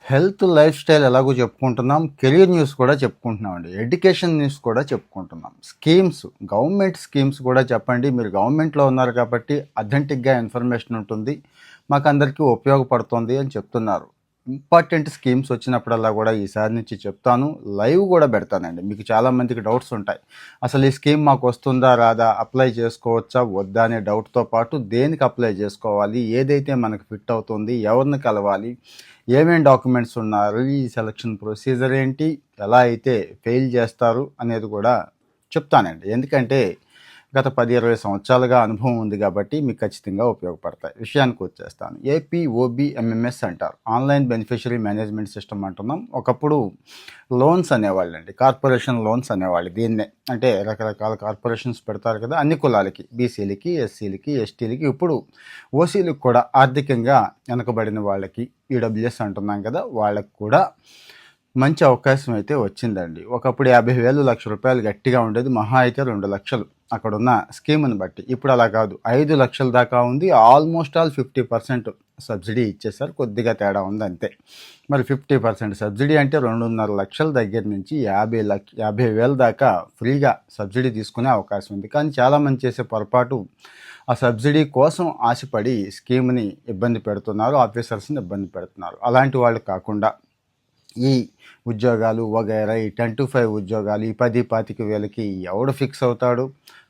Health, life style ఎలాగో చెప్పుకుంటున్నాం. Career news కూడా చెప్పుకుంటున్నామండి. ఎడ్యుకేషన్ న్యూస్ కూడా చెప్పుకుంటున్నాం. స్కీమ్స్, గవర్నమెంట్ స్కీమ్స్ కూడా చెప్పండి. మీరు గవర్నమెంట్‌లో ఉన్నారు కాబట్టి అథెంటిక్‌గా ఇన్ఫర్మేషన్ ఉంటుంది. మాకందరికీ ఉపయోగపడుతుంది అని చెప్తున్నారు. ఇంపార్టెంట్ స్కీమ్స్ వచ్చినప్పుడల్లా కూడా ఈసారి నుంచి చెప్తాను. లైవ్ కూడా పెడతానండి. మీకు చాలామందికి డౌట్స్ ఉంటాయి. అసలు ఈ స్కీమ్ మాకు వస్తుందా రాదా? అప్లై చేసుకోవచ్చా వద్దా అనే డౌట్‌తో పాటు దేనికి అప్లై చేసుకోవాలి? ఏదైతే మనకు ఫిట్ అవుతుంది? ఎవరిని కలవాలి? ఏమేం డాక్యుమెంట్స్ ఉన్నారు, ఈ సెలక్షన్ ప్రొసీజర్ ఏంటి, ఎలా అయితే ఫెయిల్ చేస్తారు అనేది కూడా చెప్తానండి. ఎందుకంటే గత 10-20 సంవత్సరాలుగా అనుభవం ఉంది కాబట్టి మీకు ఖచ్చితంగా ఉపయోగపడతాయి. విషయానికి వచ్చేస్తాను. ఏపీఓబిఎంఎంఎస్ అంటారు, ఆన్లైన్ బెనిఫిషరీ మేనేజ్మెంట్ సిస్టమ్ అంటున్నాం. ఒకప్పుడు లోన్స్ అనేవాళ్ళండి, కార్పొరేషన్ లోన్స్ అనేవాళ్ళు దీన్నే. అంటే రకరకాల కార్పొరేషన్స్ పెడతారు కదా అన్ని కులాలకి, బీసీలకి, ఎస్సీలకి, ఎస్టీలకి, ఇప్పుడు ఓసీలకు కూడా ఆర్థికంగా వెనకబడిన వాళ్ళకి, ఈడబ్ల్యూఎస్ అంటున్నాం కదా వాళ్ళకి కూడా మంచి అవకాశం అయితే వచ్చిందండి. ఒకప్పుడు 50,000 ₹1,00,000 గట్టిగా ఉండేది, మహా అయితే 2 లక్షలు అక్కడున్న స్కీమ్ని బట్టి. ఇప్పుడు అలా కాదు, 5 లక్షల దాకా ఉంది. ఆల్మోస్ట్ ఆల్ 50% సబ్సిడీ ఇచ్చేసారు, కొద్దిగా తేడా ఉంది అంతే. మరి 50% సబ్సిడీ అంటే 2.5 లక్షల దగ్గర నుంచి 50,000 దాకా ఫ్రీగా సబ్సిడీ తీసుకునే అవకాశం ఉంది. కానీ చాలామంది చేసే పొరపాటు, ఆ సబ్సిడీ కోసం ఆశపడి స్కీమ్ని ఇబ్బంది పెడుతున్నారు, ఆఫీసర్స్ని ఇబ్బంది పెడుతున్నారు. అలాంటి వాళ్ళు కాకుండా ఈ ఉద్యోగాలు వగైరా, ఈ 10 to 5 ఉద్యోగాలు, ఈ 10-25 వేలకి ఎవడు ఫిక్స్ అవుతాడు?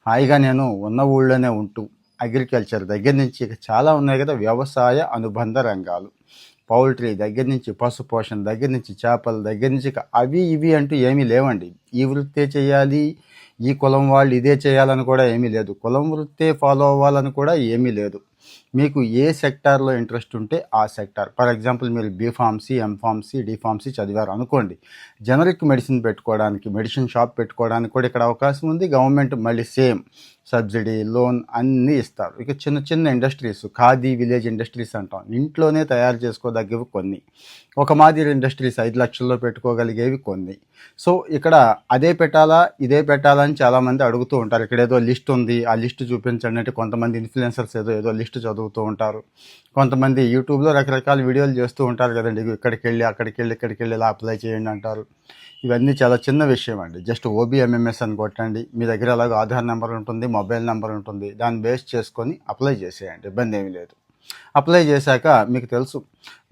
హాయిగా నేను ఉన్న ఊళ్ళోనే ఉంటూ అగ్రికల్చర్ దగ్గర నుంచి ఇక చాలా ఉన్నాయి కదా, వ్యవసాయ అనుబంధ రంగాలు, పౌల్ట్రీ దగ్గర నుంచి, పశుపోషణ దగ్గర నుంచి, చేపల దగ్గర నుంచి, అవి ఇవి అంటూ ఏమీ లేవండి. ఈ వృత్తే చేయాలి, ఈ కులం వాళ్ళు ఇదే చేయాలని కూడా ఏమీ లేదు, కులం వృత్తే ఫాలో అవ్వాలని కూడా ఏమీ లేదు. మీకు ఏ సెక్టార్లో ఇంట్రెస్ట్ ఉంటే ఆ సెక్టార్. ఫర్ ఎగ్జాంపుల్ మీరు బీఫార్మసీ, ఎంఫార్మసీ, డిఫార్మసీ చదివారు అనుకోండి, జనరిక్ మెడిసిన్ పెట్టుకోవడానికి, మెడిసిన్ షాప్ పెట్టుకోవడానికి కూడా ఇక్కడ అవకాశం ఉంది. గవర్నమెంట్ మళ్ళీ సేమ్ సబ్సిడీ, లోన్ అన్నీ ఇస్తారు. ఇక చిన్న చిన్న ఇండస్ట్రీస్, ఖాదీ విలేజ్ ఇండస్ట్రీస్ అంటాం, ఇంట్లోనే తయారు చేసుకోదగ్గవి కొన్ని. ఒక మాదిరి ఇండస్ట్రీస్ 5 లక్షల్లో పెట్టుకోగలిగేవి కొన్ని. సో ఇక్కడ అదే పెట్టాలా ఇదే పెట్టాలా అని చాలామంది అడుగుతూ ఉంటారు. ఇక్కడ ఏదో లిస్ట్ ఉంది, ఆ లిస్ట్ చూపించండి అంటే కొంతమంది ఇన్ఫ్లుయెన్సర్స్ ఏదో లిస్ట్ చదువుతూ ఉంటారు. కొంతమంది యూట్యూబ్లో రకరకాల వీడియోలు చేస్తూ ఉంటారు కదండి, ఇక్కడికి వెళ్ళి ఇక్కడికి వెళ్ళి ఇలా అప్లై చేయండి అంటారు. ఇవన్నీ చాలా చిన్న విషయం అండి. జస్ట్ ఓబీఎంఎంఎస్ అని కొట్టండి, మీ దగ్గర అలాగే ఆధార్ నెంబర్ ఉంటుంది, మొబైల్ నెంబర్ ఉంటుంది, దాన్ని బేస్ చేసుకొని అప్లై చేసేయండి, ఇబ్బంది ఏమీ లేదు. అప్లై చేశాక మీకు తెలుసు,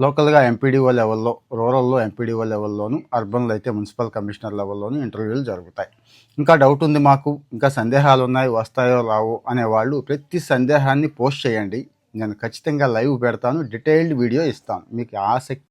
లోకల్గా ఎంపీడీఓ లెవెల్లో, రూరల్లో ఎంపీడీఓ లెవెల్లోను, అర్బన్లో అయితే మున్సిపల్ కమిషనర్ లెవెల్లోను ఇంటర్వ్యూలు జరుగుతాయి. ఇంకా డౌట్ ఉంది మాకు, ఇంకా సందేహాలు ఉన్నాయి, వస్తాయో రావో అనేవాళ్ళు ప్రతి సందేహాన్ని పోస్ట్ చేయండి. నేను ఖచ్చితంగా లైవ్ పెడతాను, డీటెయిల్డ్ వీడియో ఇస్తాను. మీకు ఆసక్తి